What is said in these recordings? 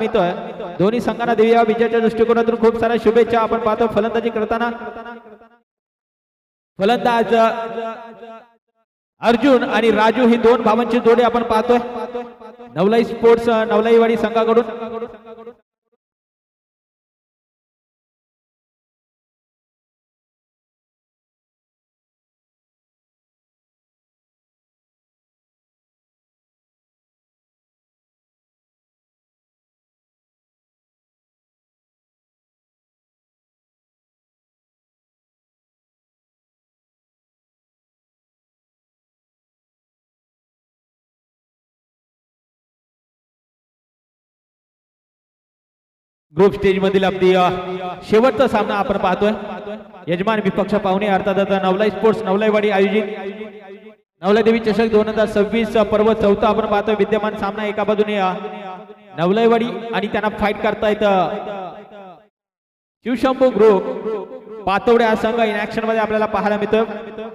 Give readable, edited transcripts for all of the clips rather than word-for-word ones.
मिळतोय दोन्ही संघांना देऊया विजयाच्या दृष्टिकोनातून खूप साऱ्या शुभेच्छा. आपण पाहतो फलंदाजी करताना फलंदाज अर्जुन आणि राजू ही दोन भावांची जोडी आपण पाहतोय नवलाई स्पोर्ट्स नवलाईवाडी संघाकडून. ग्रुप स्टेज मधील अगदी शेवटचा सामना आपण पाहतोय. यजमान विपक्ष पाहुणे अर्थात नवलाई स्पोर्ट्स नवलाईवाडी आयोजित नवलादेवी चषक 2026 पर्व चौथा आपण पाहतोय. विद्यमान सामना एका बाजूने नवलाईवाडी आणि त्यांना फाईट करतायत शिवशंभू ग्रुप पातवडे हा संघ इन ऍक्शन मध्ये आपल्याला पाहायला मिळतोय.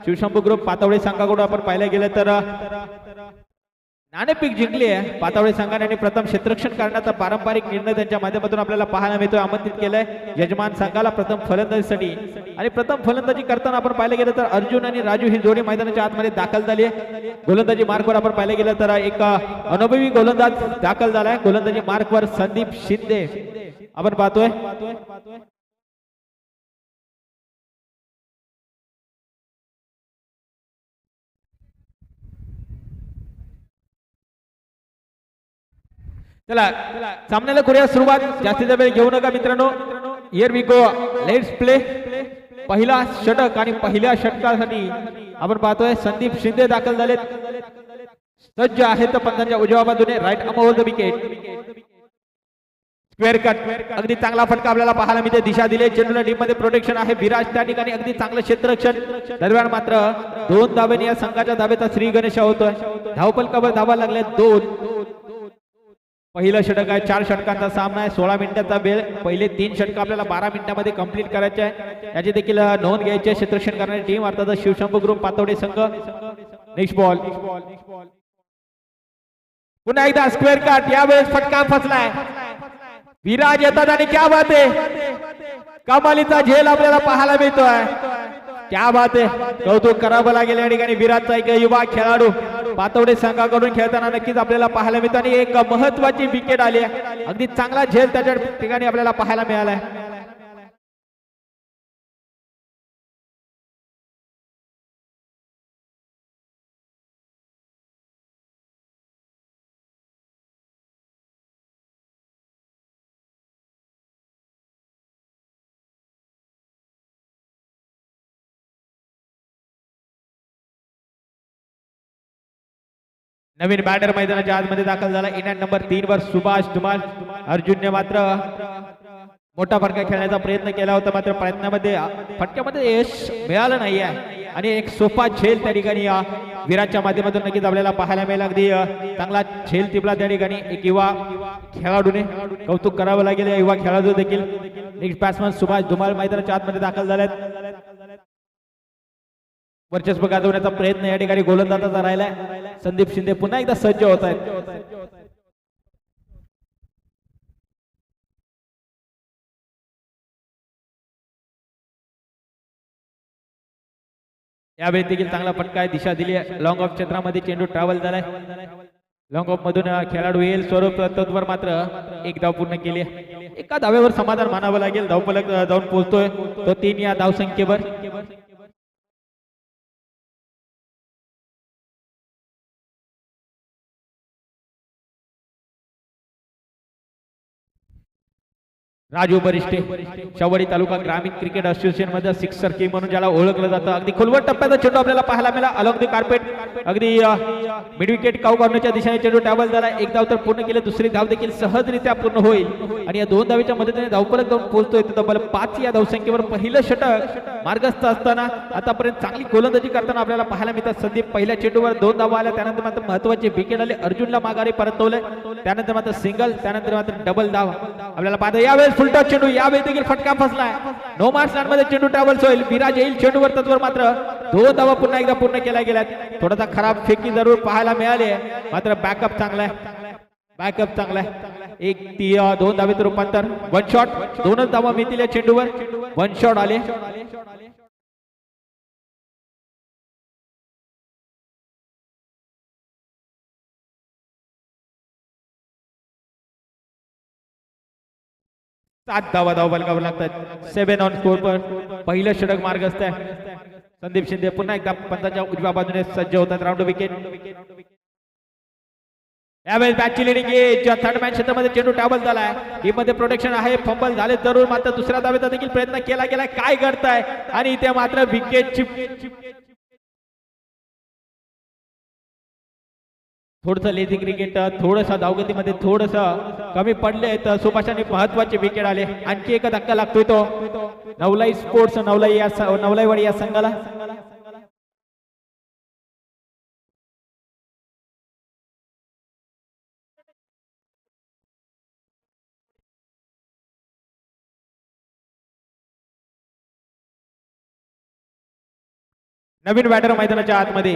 शिवशंभू ग्रुप पातवडे संघाकडून आपण पाहायला गेलं तर नाणेफेक जिंकली आहे पातवडे संघाने आणि प्रथम क्षेत्ररक्षण करण्याचा पारंपरिक निर्णय त्यांच्या माध्यमातून आपल्याला पाहायला मिळतोय. आमंत्रित केलंय यजमान संघाला प्रथम फलंदाजीसाठी आणि प्रथम फलंदाजी करताना आपण पाहिलं गेलं तर अर्जुन आणि राजू ही जोडी मैदानाच्या आतमध्ये दाखल झाली आहे. गोलंदाजी मार्कवर आपण पाहिलं गेलं तर एक अनुभवी गोलंदाज दाखल झालाय. गोलंदाजी मार्कवर संदीप शिंदे आपण पाहतोय. चला सामन्याला करूया सुरुवात. जास्तीचा वेळ घेऊ नका मित्रांनो. Here we go, let's play. पहिला षटक आणि पहिल्या षटकासाठी आपण पाहतोय संदीप शिंदे दाखल झालेत. सज्ज आहेत पंचांच्या उजव्या बाजूने. Right arm hold the wicket. Square cut अगदी चांगला फटका आपल्याला पाहायला मिळते. दिशा दिले चेंडूला टीम मध्ये प्रोटेक्शन आहे. विराज त्या ठिकाणी अगदी चांगलं क्षेत्ररक्षण. दरम्यान मात्र 2 धाब्याने या संघाच्या धाब्याचा श्री गणेश होतोय. धावपलकावर धावा लागले 2. पहिलं षटक आहे. 4 षटकांचा सामना आहे. 16 मिनिटाचा वेळ. पहिले 3 षटक आपल्याला 12 मिनिटांमध्ये कंप्लीट करायचे आहे. याची देखील नोंद घ्यायची आहे. क्षेत्ररक्षण करणारी टीम अर्थात शिवशंभू ग्रुप पातवडे संघ. नेक्स्ट बॉल पुन्हा एकदा स्क्वेअर कट. यावेळेस फटका फसलाय. विराज येतात आणि क्या बात आहे, कमालीचा झेल आपल्याला पाहायला मिळतोय. क्या बात आहे, कौतुक करावं लागेल या ठिकाणी. विराटचा एक युवा खेळाडू पातवडे संघाकडून खेळताना नक्कीच आपल्याला पाहायला मिळतं आणि एक महत्वाची विकेट आली आहे. अगदी चांगला झेल त्याच्या ठिकाणी आपल्याला पाहायला मिळालाय. नवीन बॅटर मैदानाच्या आतमध्ये दाखल झाला. इनॅट नंबर 3 वर सुभाष धुमाल. अर्जुनने मात्र मोठा फटका खेळण्याचा प्रयत्न केला होता, मात्र प्रयत्नामध्ये फटक्यामध्ये यश मिळालं नाही आहे आणि एक सोपा झेल त्या ठिकाणी विराटच्या माध्यमातून नक्कीच आपल्याला पाहायला मिळेल. अगदी चांगला झेल टिपला त्या ठिकाणी एक युवा खेळाडूने. कौतुक करावं लागेल या युवा खेळाडू देखील. नेक्स्ट बॅट्समन सुभाष धुमाल मैदानाच्या आतमध्ये दाखल झालेत. वर्चस्व गाजवण्याचा प्रयत्न या ठिकाणी गोलंदाजाचा राहिलाय. संदीप शिंदे पुन्हा एकदा सज्ज होत आहेत. यावेळी देखील चांगला फटका आहे. दिशा दिली आहे. लॉंग ऑफ क्षेत्रामध्ये चेंडू ट्रॅव्हल झालाय. लॉंग ऑफ मधून खेळाडू येईल. स्वरूप तत्वर मात्र एक धाव पूर्ण केली आहे. एका धावेवर समाधान मानावं लागेल. धावफलक जाऊन पोहोचतोय तो 3 या धावसंख्येवर. राजू बरिष्टे शावडी तालुका ग्रामीण क्रिकेट असोसिएशन मध्ये सिक्सर किंग म्हणून ज्याला ओळखलं जातं. अगदी खोलवर टप्प्याचा चेंडू आपल्याला पाहायला मिळाला. अलॉंग द कार्पेट अगदी मिड विकेट काऊ करण्याच्या दिशेने चेंडू ट्रॅव्हल झाला. एक धाव तर पूर्ण केले. दुसरी धाव देखील सहजरित्या पूर्ण होईल आणि या 2 धावेच्या मदतीने धावफलक जाऊन पोहोचतोय. तब्बल 5 या धावसंख्येवर पहिलं षटक मार्गस्थ असताना आतापर्यंत चांगली गोलंदाजी करताना आपल्याला पाहायला मिळतात. संदीप पहिल्या चेंडूवर 2 धावा आल्या. त्यानंतर मात्र महत्वाचे विकेट आले. अर्जुनला माघारी परतवले. त्यानंतर मात्र सिंगल. त्यानंतर मात्र डबल धाव आपल्याला पाहता. यावेळेस फुलटॉस चेंडू. यावेळी देखील फटका फसलाय. नो मार्क्स मध्ये चेंडू ट्रॅव्हल्स होईल. विराज येईल चेंडूवर. तत्वर मात्र 2 धावा पुन्हा एकदा पूर्ण केल्या गेल्यात. थोडासा खराब फेकी जरूर पाहायला मिळाली, मात्र बॅकअप चांगला आहे. बॅकअप चांगला आहे. एक ती दोन धावेचं रूपांतर. वन शॉट, दोनच धावा मिळतील या चेंडूवर. वन शॉट आले. सात धावा बलगावं लागतात. 7 ऑन स्कोर पर पहिलं षटक मार्ग असतंय. संदीप शिंदे पुन्हा एकदा पंचाच्या उजव्या बाजूने सज्ज होतात. Round wicket. यावेळेस बॅटची लिडिंग एज. थर्ड मॅच क्षेत्रामध्ये चेंडू टॅबल झालाय. ही मध्ये प्रोटेक्शन आहे. फंबल झाले जरूर, मात्र दुसऱ्या धावेचा देखील प्रयत्न केला गेलाय. काय करताय आणि इथे मात्र विकेट. थोडस लेझी क्रिकेट, थोडस धावगतीमध्ये थोडस कमी पडले तर सुभाषाने महत्वाचे विकेट आले. आणखी एक धक्का लागतोय तो नवलाई स्पोर्ट्स नवलाईवाडी या संघाला. नवीन बॅटर मैदानाच्या आतमध्ये.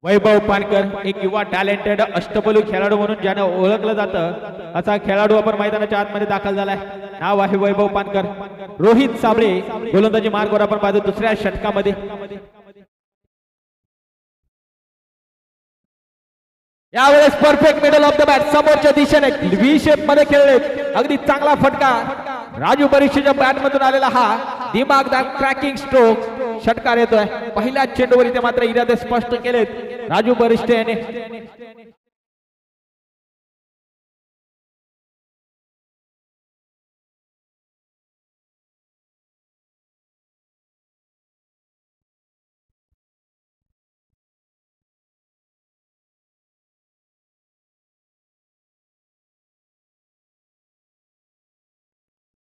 वैभव पानकर एक युवा टॅलेंटेड अष्टपैलू खेळाडू म्हणून ज्याने ओळखलं जातं असा खेळाडू आपण मैदानाच्या आतमध्ये दाखल झालाय. नाव आहे वैभव पानकर. रोहित साबळे गोलंदाजी मार्गवर आपण पाहतो दुसऱ्या षटकामध्ये. यावेळेस perfect middle of the bat समोरच्या दिशेने व्ही शेप मध्ये खेळले. अगदी चांगला फटका राजू बरिष्ठच्या बॅट मधून आलेला हा दिमागदार क्रॅकिंग स्ट्रोक षटकार येतोय. पहिल्या चेंडूवर इथे मात्र इरादे स्पष्ट केलेत राजू बरिष्ठ याने.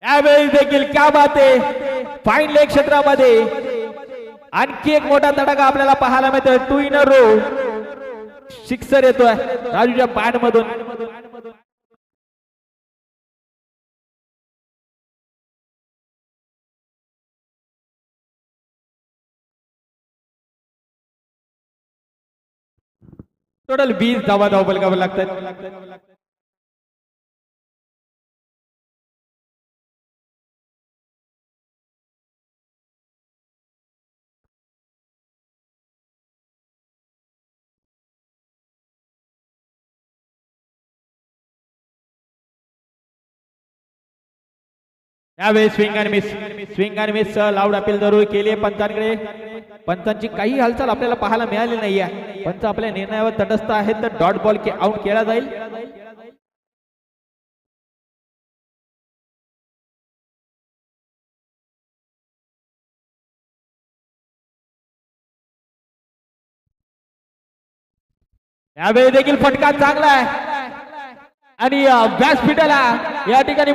यावेळी देखील क्या बात आहे. फाईन लेग क्षेत्रामध्ये आणखी एक मोठा तडाखा आपल्याला पाहायला मिळतोय. 2 इन अ रो सिक्सर येतोय राजूच्या बॅट मधून. टोटल 20 धावा बलगावं लागतात. यावेळी स्विंग आणि मिस लाऊड अपील जरूर केली आहे पंचांकडे. पंचांची काही हालचाल आपल्याला पाहायला मिळाली नाहीये. पंच आपल्या निर्णयावर तटस्थ आहेत तर डॉट बॉल आउट केला जाईल. यावेळी देखील फटका चांगला आहे आणि व्यासपीठाला या ठिकाणी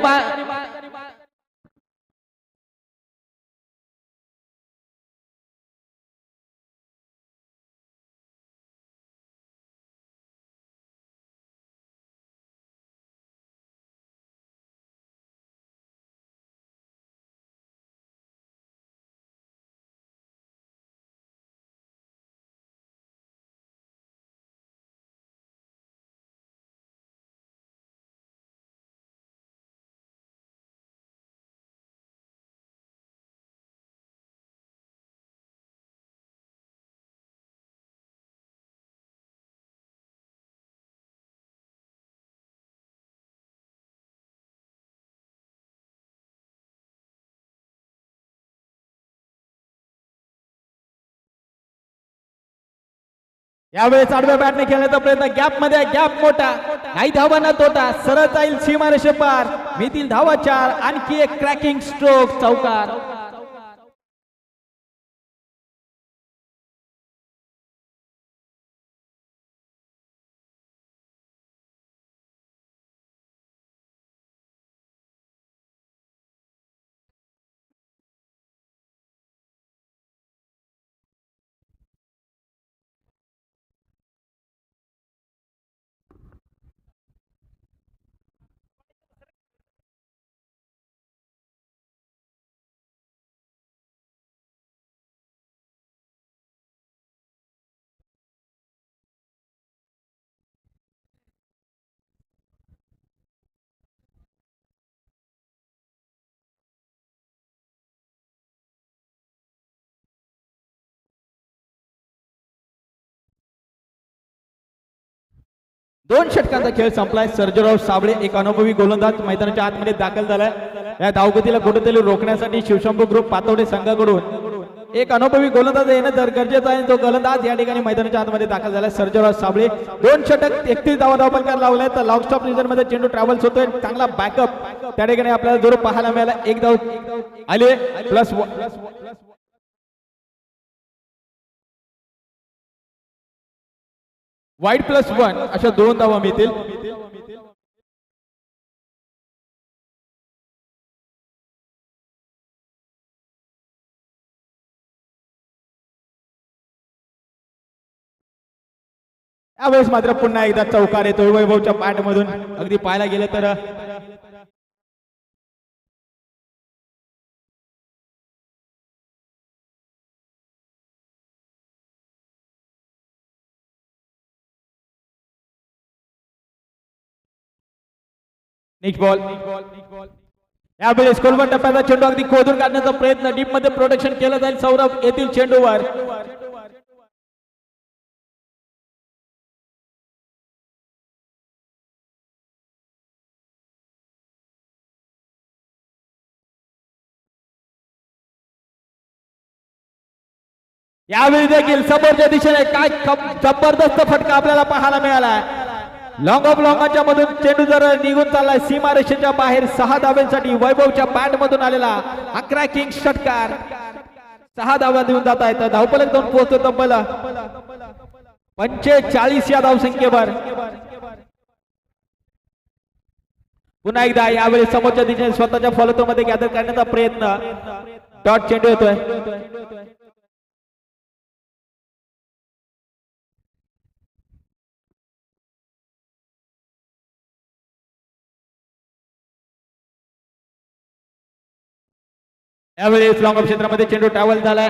यावेळेस आडव्या बॅटने खेळण्याचा प्रयत्न. गॅप मध्ये गॅप मोठा काही धावांना तोटा. सरळ जाईल सीमारेषे पार. मिळतील धावा 4. आणखी एक क्रॅकिंग स्ट्रोक चौकार. 2 षटकांचा खेळ संपलाय. सर्जेराव साबळे एक अनुभवी गोलंदाज मैदानाच्या आतमध्ये दाखल झालाय. या धावगतीला कुठेतरी रोखण्यासाठी शिवशंभू ग्रुप पातोडे संघाकडून एक अनुभवी गोलंदाज येणं तर गरजेचं आहे. तो गोलंदाज या ठिकाणी मैदानाच्या आतमध्ये दाखल झाला. सर्जेराव साबळे 2 षटक 31 धावा धावपलकार लावलाय. तर लॉंग स्टॉप रिझन मध्ये चेंडू ट्रॅव्हल्स होतोय. चांगला बॅकअप त्या ठिकाणी आपल्याला जरूर पाहायला मिळाला. एक धाव आले प्लस वाईट +1 अशा 2 धावा मिळतील. यावेळेस मात्र पुन्हा एकदा चौकार येतोय वैभवच्या पॅट मधून. अगदी पाहायला गेलं तर नेक्स्ट बॉल. यावेळेस कोलवट टप्प्याचा चेंडू अगदी खोदून काढण्याचा प्रयत्न. डीप मध्ये प्रोटेक्शन केलं जाईल सौरभ येथील चेंडूवर. यावेळी देखील समोरच्या दिशेने काय जबरदस्त फटका आपल्याला पाहायला मिळाला. लॉंग ऑफ लॉंगाच्या मधून चेंडू जर निघून चाललाय सीमारेषेच्या बाहेर. 6 धाव्यांसाठी वैभवच्या बॅट मधून आलेला हा क्रॅकिंग षटकार 6 धावा देऊन जात आहेत. धावफलक जाऊन पोहोचतो तब्बल 45 या धावसंख्येवर. पुन्हा एकदा यावेळी समोरच्या दिशेने स्वतःच्या फॉलोथ्रो मध्ये गॅदर करण्याचा प्रयत्न. डॉट चेंडू येतोय. यावेळेस लॉंग ऑफ क्षेत्रामध्ये चेंडू ट्रॅव्हल झालाय.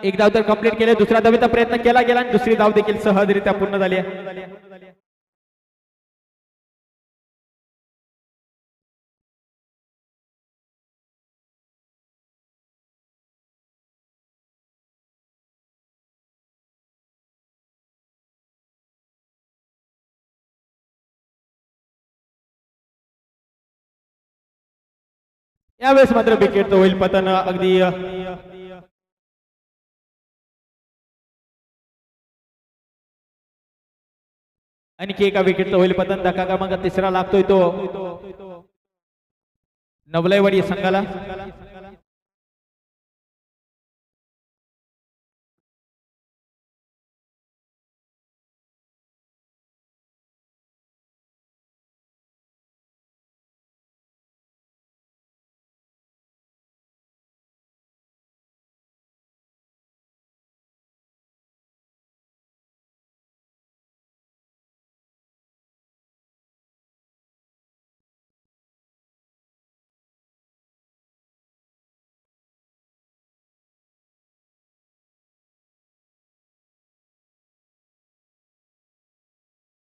एक धाव तर कंप्लीट केले. दुसऱ्या धावेचा प्रयत्न केला गेला आणि दुसरी धाव देखील सहजरित्या पूर्ण झाली आहे. यावेळेस मात्र विकेट होईल पतन. अगदी आणखी एका विकेटचं होईल पतन. धक्का क्रमांक 3रा लागतोय तो नवलाईवाडी संघाला.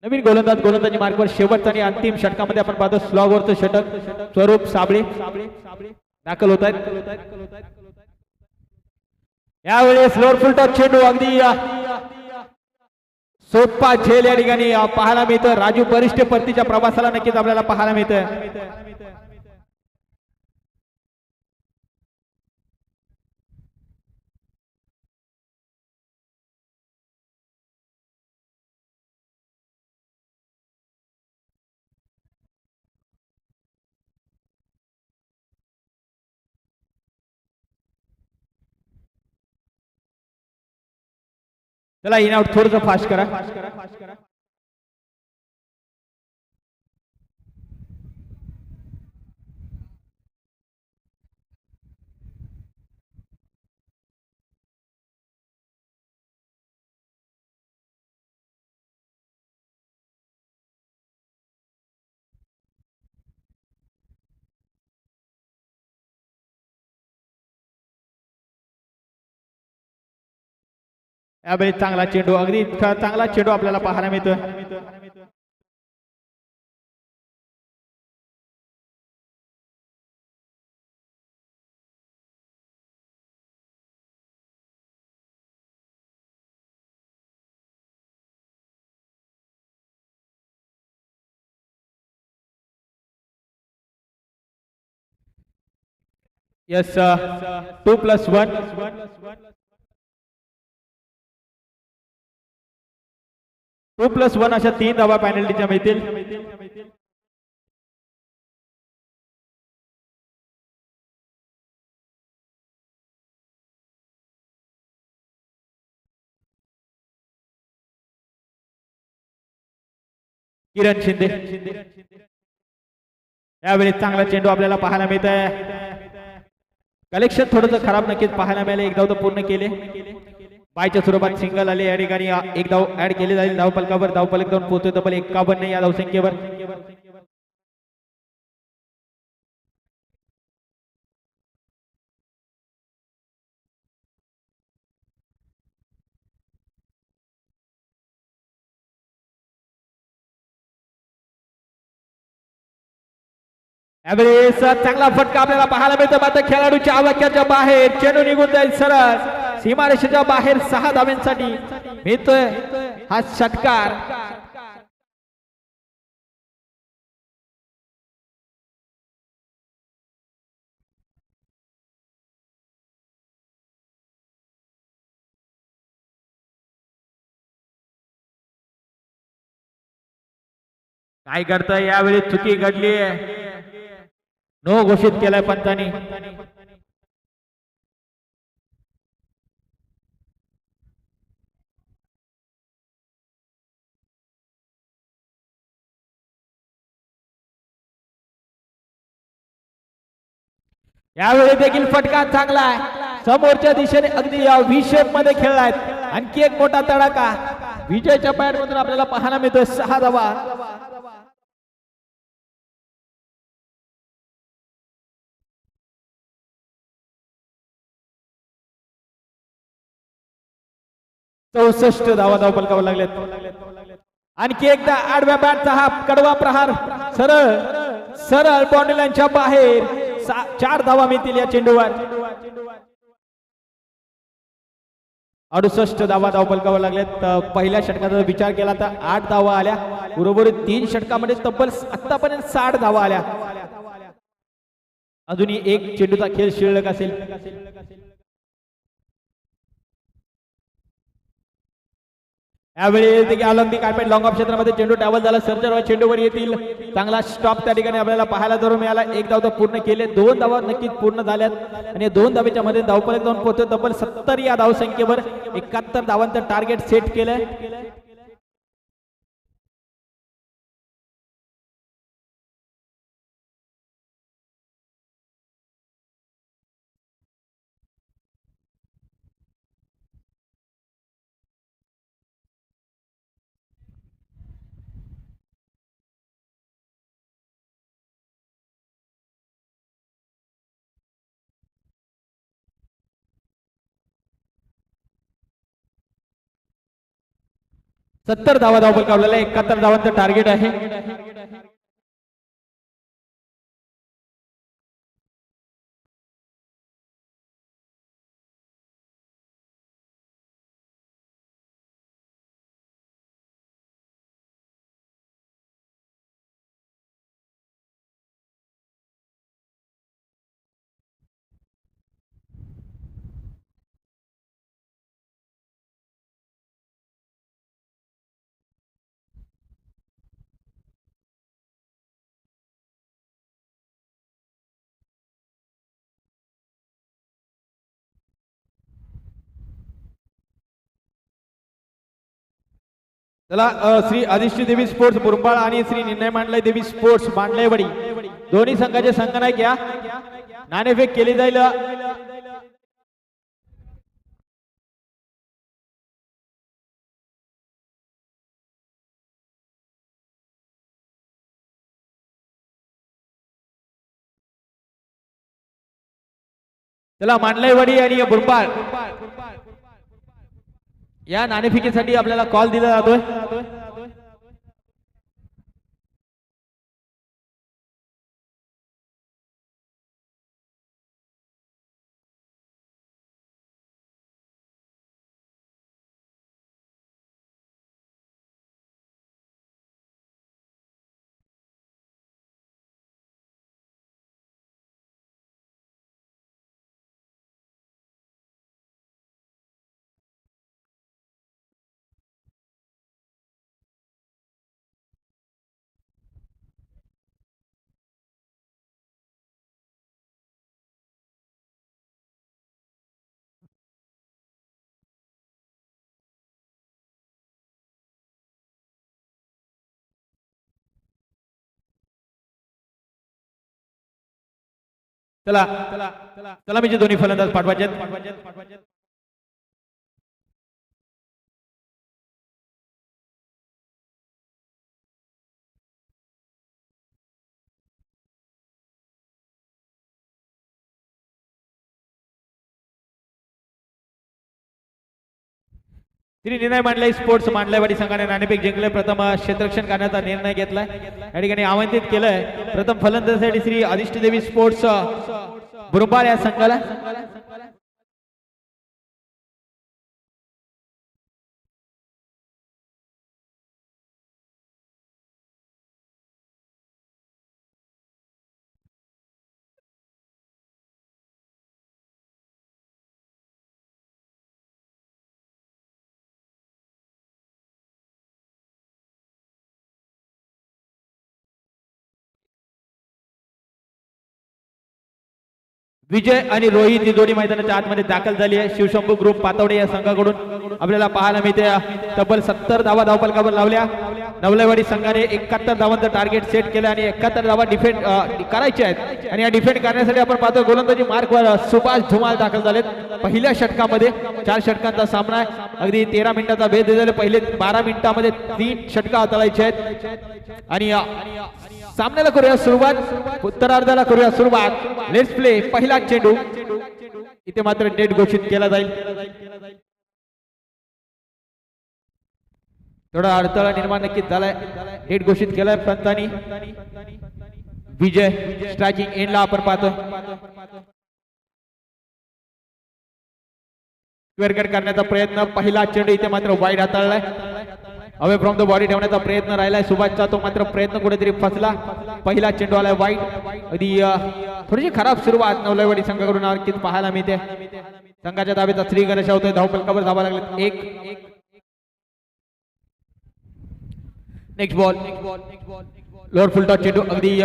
नवीन गोलंदाजी मार्कवर शेवटचा आणि अंतिम षटकामध्ये आपण पाहतो स्लॉगवरचं षटक स्वरूप साबळे दाखल होत आहेत. यावेळेस लोअर फुल टॉस चेंडू अगदी सोपा झेल या ठिकाणी पाहायला मिळतं. राजू बरिष्ठ परतीच्या प्रवासाला नक्कीच आपल्याला पाहायला मिळतं. चला इन आउट थोडंसं फास्ट करा. यावेळी चांगला चेंडू अगदी चांगला चेंडू आपल्याला पाहायला मिळतोय. यस 2+1 2+1 अशा 3 धावा पेनल्टीच्या मिळतील. किरण शिंदे यावेळी चांगला चेंडू आपल्याला पाहायला मिळत आहे. कलेक्शन थोडंसं खराब नक्कीच पाहायला मिळाले. एक धाव तर पूर्ण केले. बायच्या स्वरूपात सिंगल आले. या ठिकाणी एक धाव ऍड केली जाईल धावफलकावर. धावफलक जाऊन पोहोचतोय तब्बल 51 या धावसंख्येवर. यावेळेस चांगला फटका आपल्याला पाहायला मिळतो. मात्र खेळाडूच्या आवाक्याच्या बाहेर चेंडू निघून जाईल सरळ सीमारेषेच्या बाहेर. 6 धाव्यांसाठी मिळतोय हा षटकार. काय करतोय यावेळी चुकी घडली आहे. नो घोषित केलाय पंचांनी. यावेळी देखील फटका चांगला आहे. समोरच्या दिशेने अगदी या व्ही शेप मध्ये खेळलाय. आणखी एक मोठा तडाखा विजयच्या पॅड मधून आपल्याला पाहायला मिळतोय. 6 धावा. चौसष्ट धावा धावफलकावर लागलेत. आणखी एकदा आडव्या बॅटचा हा कडवा प्रहार सरळ सरळ बाउंड्री लाईनच्या बाहेर. 4 धावा मिळतील या चेंडूवर. 68 धावा धावफलकावर लागलेत. पहिल्या षटकाचा विचार केला तर 8 धावा आल्या. उर्वरित 3 षटकामध्ये तब्बल आतापर्यंत 60 धावा आल्या. अजूनही एक चेंडूचा खेळ शिल्लक असेल. यावेळी देखील ऑलिम्पिक कार्पेट लॉंग ऑफ क्षेत्रामध्ये चेंडू टॅवल झाला. सर्जर चेंडूवर येतील. चांगला स्टॉप त्या ठिकाणी आपल्याला पाहायला जरूर मिळाला. एक धाव तर पूर्ण केले. 2 धावा नक्कीच पूर्ण झाल्यात आणि 2 धावेच्या मध्ये धावफलक जाऊन पोहोचतो. तब्बल 70 या धावसंख्येवर 71 धावांचं टार्गेट सेट केलंय. सत्तर धावा धावफलकावलेला 71 धावांचं टार्गेट आहे. चला श्री आदिश्य देवी स्पोर्ट्स मुरबाड आणि श्री निर्णय मांडले देवी स्पोर्ट्स मांडलेवाडी दोन्ही संघाचे संघनायक या नाणेफेक केली जाईल. चला मांडलेवाडी आणि मुरबाड या नाणेफेकीसाठी आपल्याला कॉल दिला जातोय. चला सलामीचे दोन्ही फलंदाज पाठवायचे. निर्णय मांडलाय स्पोर्ट्स मांडलेवाडी संघाने नाणेफेक जिंकले. प्रथम क्षेत्ररक्षण करण्याचा निर्णय घेतलाय. या ठिकाणी आमंत्रित केलंय प्रथम फलंदाजीसाठी श्री अधिष्ठदेवी स्पोर्ट्स बुरबाळ या संघाला. विजय आणि रोहित ही दोन्ही मैदानाच्या आतमध्ये दाखल झाली आहे. शिवशंभू ग्रुप पातवडे या संघाकडून आपल्याला पाहायला मिळते तब्बल 70 धावा धावफलकावर लावल्या. नवलेवाडी संघाने 71 धावांचं टार्गेट सेट केलं आणि 71 धावा डिफेंड करायचे आहेत. आणि या डिफेंड करण्यासाठी आपण पाहतो गोलंदाजी मार्कवर सुभाष धुमाळ दाखल झालेत. पहिल्या षटकामध्ये 4 षटकांचा सामना आहे. अगदी 13 मिनिटाचा भेद दिलेला. पहिले 12 मिनिटांमध्ये 3 षटका हाताळायचे आहेत. आणि सामन्याला करूया सुरुवात. उत्तरार्धाला करूया सुरुवात. Let's play. पहिला चेंडू इथे मात्र नेट घोषित केला जाईल. थोडा अडथळा निर्माण नक्कीच झालाय. नेट घोषित केलाय पंतांनी. विजय स्ट्रायकिंग एंडला आपण पाहतो. स्क्वेअर कट करण्याचा प्रयत्न. पहिला चेंडू इथे मात्र वाईड हाताळलाय. अवे फ्रॉम द बॉडी ठेवण्याचा प्रयत्न राहिलाय सुभाषचा. तो मात्र प्रयत्न कुठेतरी फसला. पहिला चेंडू आलाय वाईड. अगदी थोडीशी खराब सुरुवात नवलेवाडी संघाकडून नक्कीच पाहायला मिळते. संघाच्या दाब्याचा श्री गणेश होतोय. धावफलकावर धावा लागले 1. नेक्स्ट बॉल लोअर फुल टॉस चेंडू. अगदी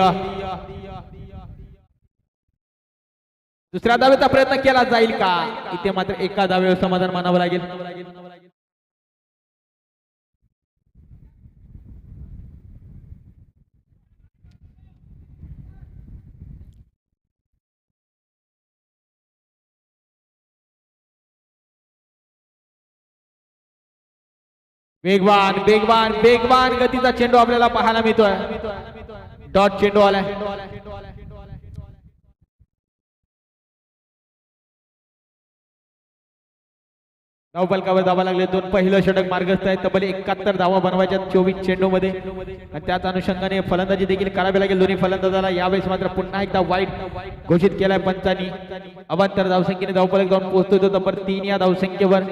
दुसऱ्या धावेचा प्रयत्न केला जाईल का? इथे मात्र एका धावेवर समाधान मानावं लागेल. वेगवान वेगवान वेगवान गतीचा चेंडू आपल्याला पाहायला मिळतोय. डॉट चेंडू आलाय. धावफलकावर धावा लागले 2. पहिलं षटक मार्गस्थ आहे. तब्बल 71 धावा बनवायच्या 24 चेंडू मध्ये. आणि त्याच अनुषंगाने फलंदाजी देखील करावी लागेल दोन्ही फलंदाजाला. यावेळेस मात्र पुन्हा एकदा वाईट घोषित केलाय पंचांनी. अवांतर धावसंख्येने धावफलक जाऊन पोहोचतोय तो नंबर 3 या धावसंख्येवर.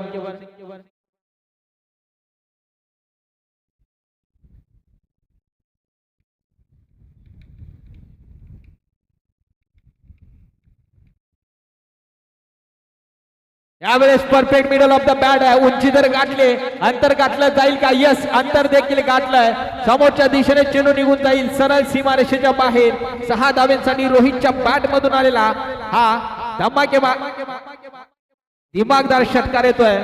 यावेळेस perfect middle of the bat आहे. उंची जर गाठले अंतर गाठलं जाईल का? यस, अंतर देखील गाठलंय. समोरच्या दिशेने चेंडू निघून जाईल सरळ सीमारेषेच्या बाहेर. 6 धाव्यांसाठी रोहितच्या बॅट मधून आलेला हा दिमागदार षटकार येतोय.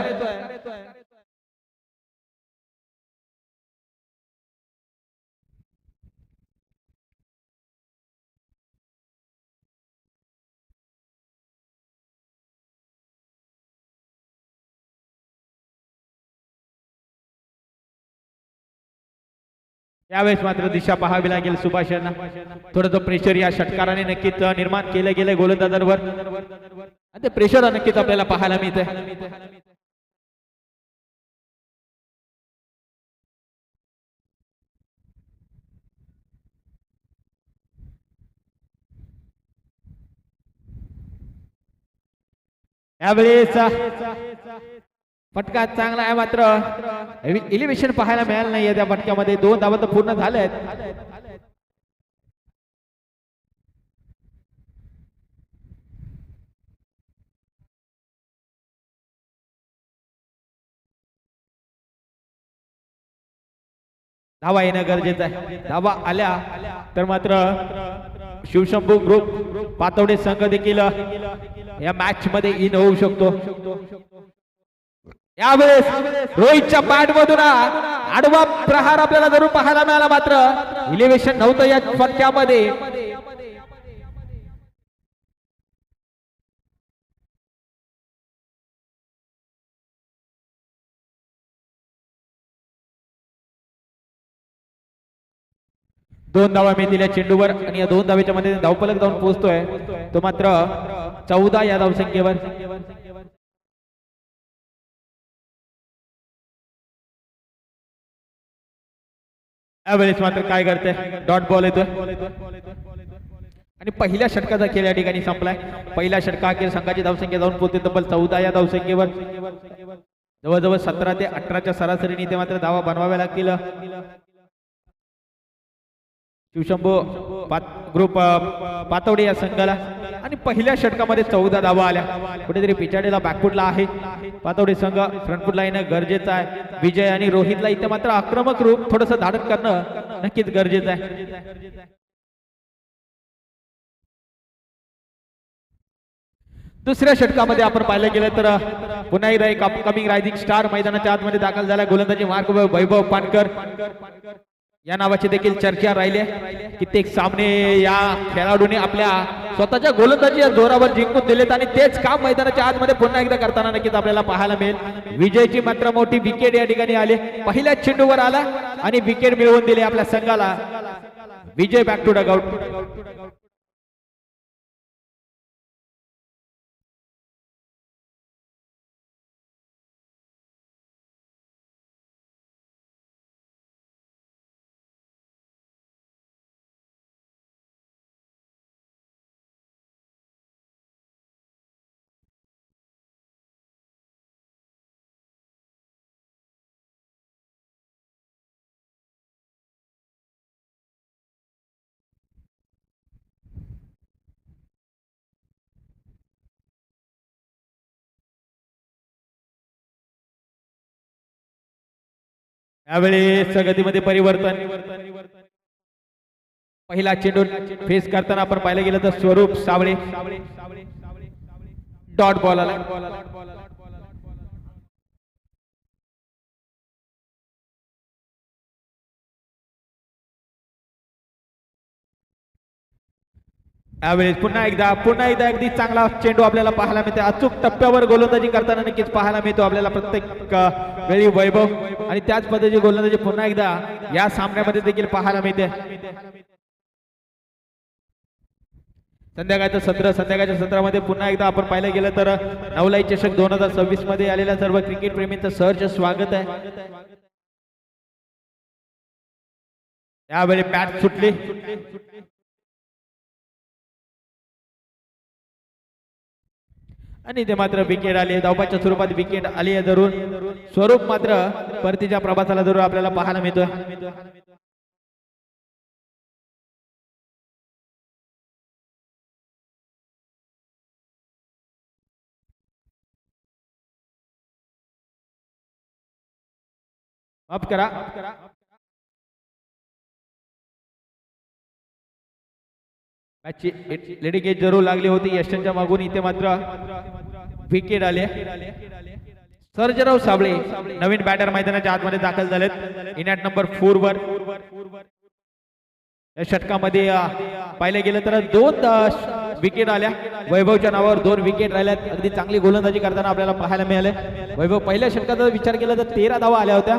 यावेळेस मात्र दिशा पाहावी लागेल सुभाष यांना. थोडंसं प्रेशर या षटकाराने नक्कीच निर्माण केलं गेलंय गोलंदाजांवर. आणि ते प्रेशर नक्कीच आपल्याला पाहायला मिळते. यावेळेस फटका चांगला आहे. मात्र एलिव्हेशन पाहायला मिळालं नाहीये त्या फटक्यामध्ये. 2 धावा तर पूर्ण झाल्यात. धावा येणं गरजेचं आहे. धावा आल्या तर मात्र शिवशंभू ग्रुप पातवडे संघ देखील या मॅच मध्ये इन होऊ शकतो. यावेळेस रोहितच्या बॅट मधून आडवा प्रहार आपल्याला जरूर पाहायला मिळाला. मात्र इलेव्हेशन नव्हतं या फटक्यामध्ये. 2 धावा मिळतील या चेंडूवर आणि या 2 धावेच्या मध्ये धावफलक जाऊन पोहोचतोय तो मात्र 14 या धावसंख्येवर. यावेळेस मात्र काय करते, डॉट बॉल येतोय आणि पहिल्या षटकाचा खेळ या ठिकाणी संपलाय. पहिल्या षटका अखेर संघाची धावसंख्या जाऊन पोहोचते तब्बल 14 या धावसंख्येवर. जवळजवळ 17 ते 18च्या सरासरीने इथे मात्र धावा बनवाव्या लागतील शिवशंभू ग्रुप पातवडे या संघाला. आणि पहिल्या षटकामध्ये 14 धावा आल्या. कुठेतरी पिछाडीला बॅकफुटला आहे पातवडे संघ, फ्रंटफुटला येणं गरजेचं आहे. विजय आणि रोहितला इथे मात्र आक्रमक रूप थोडंसं धाडस करणं नक्कीच गरजेचं आहे. दुसऱ्या षटकामध्ये आपण पाहिलं गेलं तर पुन्हा एकदा एक अपकमिंग रायझिंग स्टार मैदानाच्या आतमध्ये दाखल झाला. गोलंदाजी मार्क वैभव पानकर या नावाची देखील चर्चा राहिली. कित्येक सामने या खेळाडूने आपल्या स्वतःच्या गोलंदाजी या जोरावर जिंकून दिलेत आणि तेच काम मैदानाच्या आतमध्ये पुन्हा एकदा करताना नक्कीच आपल्याला पाहायला मिळेल. विजयची मात्र मोठी विकेट या ठिकाणी आली. पहिल्या चेंडूवर आला आणि विकेट मिळवून दिली आपल्या संघाला. विजय बॅक टू डगआउट. यावेळी गतीमध्ये परिवर्तन. पहिला चेंडू फेस करताना आपण पाहिलं गेलं तर स्वरूप सावळे डॉट बॉल आला. यावेळेस पुन्हा एकदा अगदी चांगला चेंडू आपल्याला पाहायला मिळते. अचूक टप्प्यावर गोलंदाजी करताना नक्कीच पाहायला मिळतो आपल्याला प्रत्येक वेळी वैभव. आणि त्याच पद्धतीची गोलंदाजी पुन्हा एकदा या सामन्यामध्ये देखील पाहायला मिळते. संध्याकाळच्या सत्रामध्ये पुन्हा एकदा आपण पाहिलं गेलं तर नवलाई चषक 2026 मध्ये आलेल्या सर्व क्रिकेट प्रेमींचं सहर्ष स्वागत आहे. यावेळी बॅट सुटली आणि ते मात्र विकेट आली. धावपाच्या स्वरूपात विकेट आली आहे. धरून स्वरूप मात्र परतीच्या प्रवासाला धरून आपल्याला पाहायला मिळतोय. माफ करा, लेडी गेट जरूर लागली होती यशांच्या मागून. इथे मात्र विकेट आले. सर्जराव साबळे नवीन बॅटर मैदानाच्या आतमध्ये दाखल झालेत इन ॲट नंबर 4 वर. या षटकामध्ये पाहिलं गेलं तर 2 विकेट आल्या. वैभवच्या नावावर 2 विकेट राहिल्यात. अगदी चांगली गोलंदाजी करताना आपल्याला पाहायला मिळाले. वैभव पहिल्या षटकाचा विचार केला तर 13 धावा आल्या होत्या,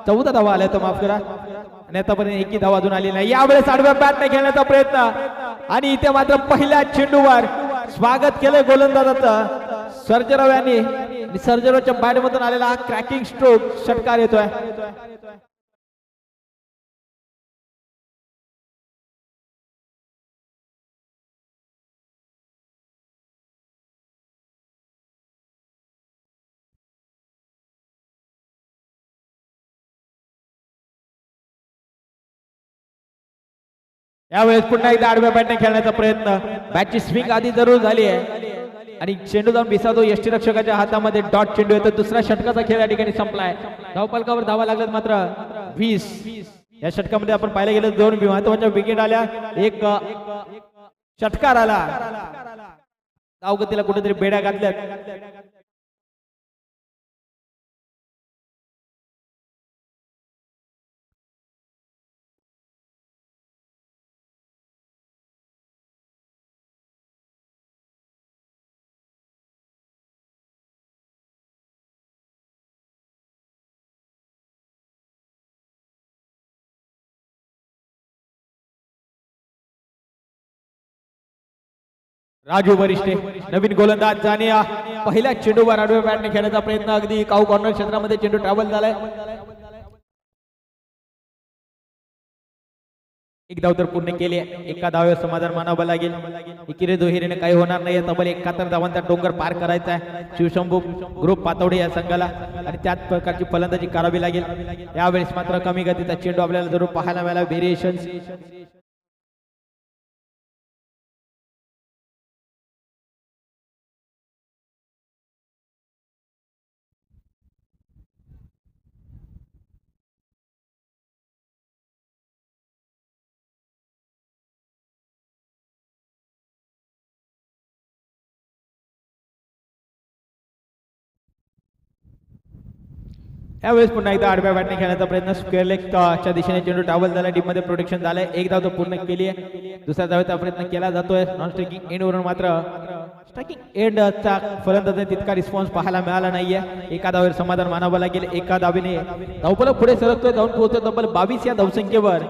14 धावा आल्या होत्या माफ करा. आणि आतापर्यंत एकही धावा अजून आली नाही. यावेळेस आडव्या बॅटने खेळण्याचा प्रयत्न आणि इथे मात्र पहिल्या चेंडूवर स्वागत केलं गोलंदाजाचं सर्जराव यांनी. सर्जरावच्या बॅटमधून आलेला हा क्रॅकिंग स्ट्रोक षटकार येतोय. यावेळेस पुन्हा एकदा आडव्या बॅटने खेळण्याचा प्रयत्न. बॅटची स्विंग आधी जरूर झाली आहे आणि चेंडू जाऊन विसावतो यष्टीरक्षकाच्या हातामध्ये. डॉट चेंडू येतो. दुसऱ्या षटकाचा खेळ या ठिकाणी संपलाय. धावफलकावर धावा लागल्यात मात्र 20. या षटकामध्ये आपण पाहिलं गेलं 2 महत्वाच्या विकेट आल्या, 1 षटकार आला. धावगतीला कुठेतरी बेड्या घातल्यात. राजू वरिष्ठे नवीन गोलंदाज जानिया पहिल्या चेंडूवर आडव्या बॅटने खेळण्याचा प्रयत्न अगदी काऊ कॉर्नर क्षेत्रामध्ये चेंडू ट्रॅव्हल झालाय एक धाव तर पूर्ण केली एका धावेवर समाधान मानावं लागेल एकीने दुहेरीने काही होणार नाही तब्बल 71 धावांचा डोंगर पार करायचा आहे शिवशंभू ग्रुप पातवडे या संघाला आणि त्याच प्रकारची फलंदाजी करावी लागेल यावेळेस मात्र कमी गतीचा चेंडू आपल्याला जरूर पाहायला मिळाला व्हेरिएशन यावेळेस पुन्हा एकदा आडव्या बॅटने खेळण्याचा प्रयत्न स्क्वेअर लेगच्या दिशेने चेंडू ट्रॅव्हल झाला टीम मध्ये प्रोटेक्शन झालंय एक धाव तो पूर्ण केली आहे दुसऱ्या धावेचा प्रयत्न केला जातोय नॉन स्ट्रायकिंग एंड वरून मात्र स्ट्रायकिंग एंडचा फलंदाजाने तितका रिस्पॉन्स पाहायला मिळाला नाहीये एका धावेवर समाधान मानावं लागेल एका धावेने धावफलक पुढे सरकतोय जाऊन पोहोचतोय तब्बल 22 या धावसंख्येवर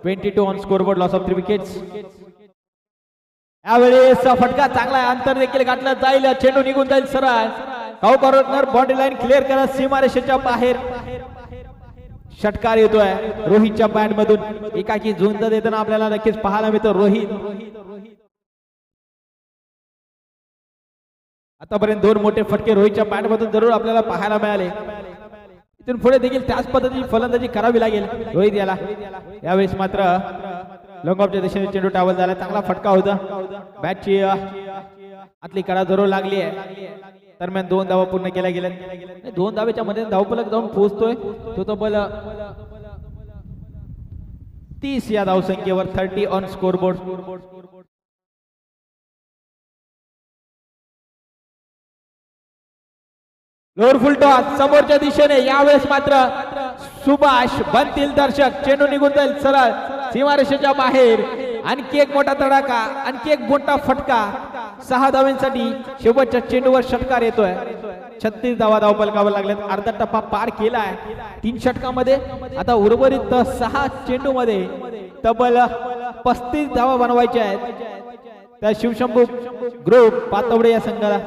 22 on scoreboard loss of 3 wickets यावेळेस फटका चांगला आहे अंतर देखील गाठलं जाईल चेंडू निघून जाईल सरळ काऊ कॉर्नर बॉडी लाईन क्लिअर करत सीमारेषेच्या बाहेर षटकार येतोय रोहितच्या बॅट मधून एकाकी झुंज देताना आपल्याला नक्कीच पाहायला मिळतो रोहित आतापर्यंत दोन मोठे फटके रोहितच्या बॅट मधून जरूर आपल्याला पाहायला मिळाले इथून पुढे देखील त्याच पद्धतीची फलंदाजी करावी लागेल रोहित याला यावेळेस मात्र लॉंग ऑफच्या दिशेने चेंडू ट्रॅव्हल झाला चांगला फटका होता बॅटची आतली कडा जरूर लागली आहे दरम्यान 2 धावा पूर्ण केल्या गेल्या 2 धावेच्या मध्ये धावफलक जाऊन पोहोचतोय तो तब्बल 30 या धावसंख्येवर 30 on scoreboard lower full toss समोरच्या दिशेने यावेळेस मात्र सुभाष बनतील दर्शक चेंडू निघून जाईल सरळ सीमारेषेच्या बाहेर आणखी एक मोठा तडाखा आणखी एक मोठा फटका 6 धावांसाठी शेवटच्या चेंडूवर षटकार येतोय 36 धावा धावफलकावर लागल्यात अर्धा टप्पा पार केलाय 3 षटकामध्ये आता उर्वरित 6 चेंडू मध्ये तब्बल 35 धावा बनवायच्या आहेत त्या शिवशंभू ग्रुप पातवडे या संघाला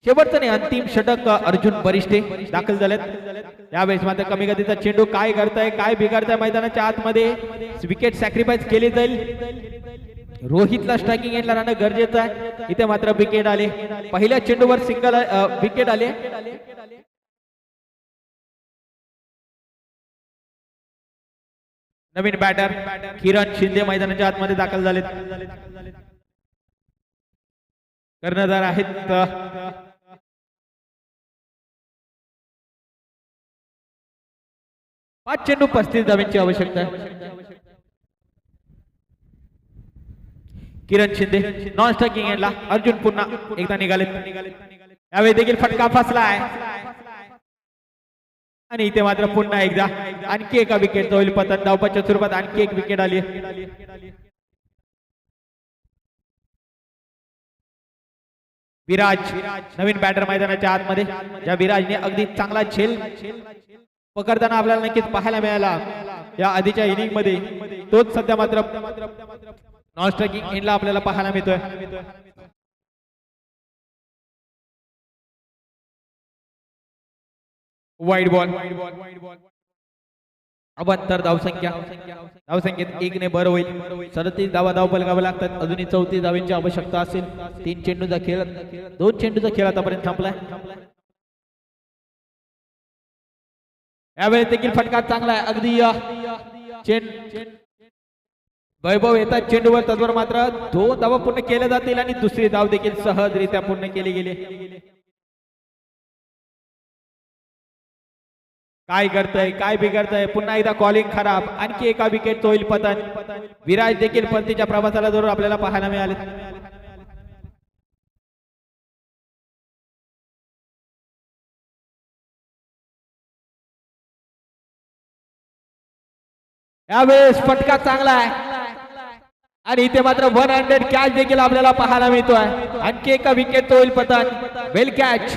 शेवटचं नाही अंतिम षटक अर्जुन बरिष्ठे दाखल झालेत यावेळेस मात्र कमी गतीचा चेंडू काय करताय काय बिघडताय मैदानाच्या आतमध्ये विकेट सॅक्रिफाईस केली जाईल रोहितला स्ट्रायकिंग एंडला राहणं गरजेचं आहे इथे मात्र विकेट आले पहिल्या चेंडूवर सिंगल विकेट आले नवीन बॅटर किरण शिंदे मैदानाच्या आतमध्ये दाखल झालेत कर्णधार आहेत 5 चेंडू 35 धावांची आवश्यकता आहे किरण शिंदे नॉन स्ट्रायकिंग एंडला अर्जुन पुन्हा एकदा निघाले यावेळी देखील फटका फसला आहे आणि इथे मात्र पुन्हा एकदा आणखी एका विकेटचा होईल पतन धावपाच्या स्वरूपात आणखी एक विकेट आली विराज नवीन बॅटर मैदानाच्या आतमध्ये ज्या विराजने अगदी चांगला झेल पकडताना आपल्याला नक्कीच पाहायला मिळाला या आधीच्या इनिंग मध्ये तोच सध्या मात्र नॉन स्ट्रायकिंग एंडला आपल्याला पाहायला मिळतोय वाईड बॉल अबत्तर धावसंख्येत 1 ने भर होईल 37 धावा धावफलकावर लागतात अजूनही 34 धावांची आवश्यकता असेल 3 चेंडूचा खेळ 2 चेंडूचा खेळ आतापर्यंत संपलाय यावेळी देखील फटका चांगला आहे अगदी वैभव येतात चेंडूवर तत्वर मात्र 2 धावा पूर्ण केल्या जातील आणि दुसरी धाव देखील सहजरित्या पूर्ण केली गेली काय करतय काय बिघडतय पुन्हा एकदा कॉलिंग खराब आणखी एका विकेट होईल पतन विराज देखील परतीच्या प्रवासाला जरूर आपल्याला पाहायला मिळाले यावेळेस फटका चांगला आहे आणि इथे मात्र 100 कॅच देखील आपल्याला पाहायला मिळतोय. आणखी एका विकेट होईल पतन. वेल कॅच.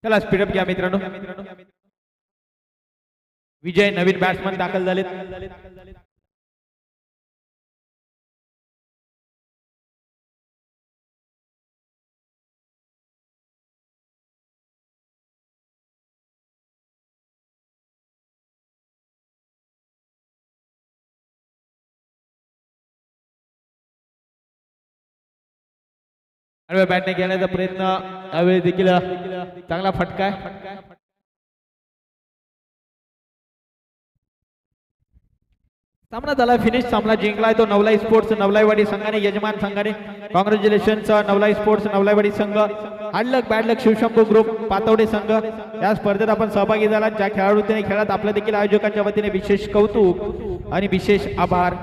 चला स्पीडअप घ्या मित्रांनो. विजय नवीन बॅट्समन दाखल झालेत. बॅटने घेण्याचा प्रयत्न यावेळी देखील चांगला फटका आहे. सामना झाला फिनिश. सामना जिंकलाय तो नवलाई स्पोर्ट्स नवलाईवाडी संघाने. यजमान संघाने कॉंग्रॅच्युलेशन्स नवलाई स्पोर्ट्स नवलाईवाडी संघ. हार्डलक बॅडलक शिवशंभू ग्रुप पातवडे संघ या स्पर्धेत आपण सहभागी झाला. ज्या खेळाडूंनी खेळात आपल्या देखील आयोजकांच्या वतीने विशेष कौतुक आणि विशेष आभार.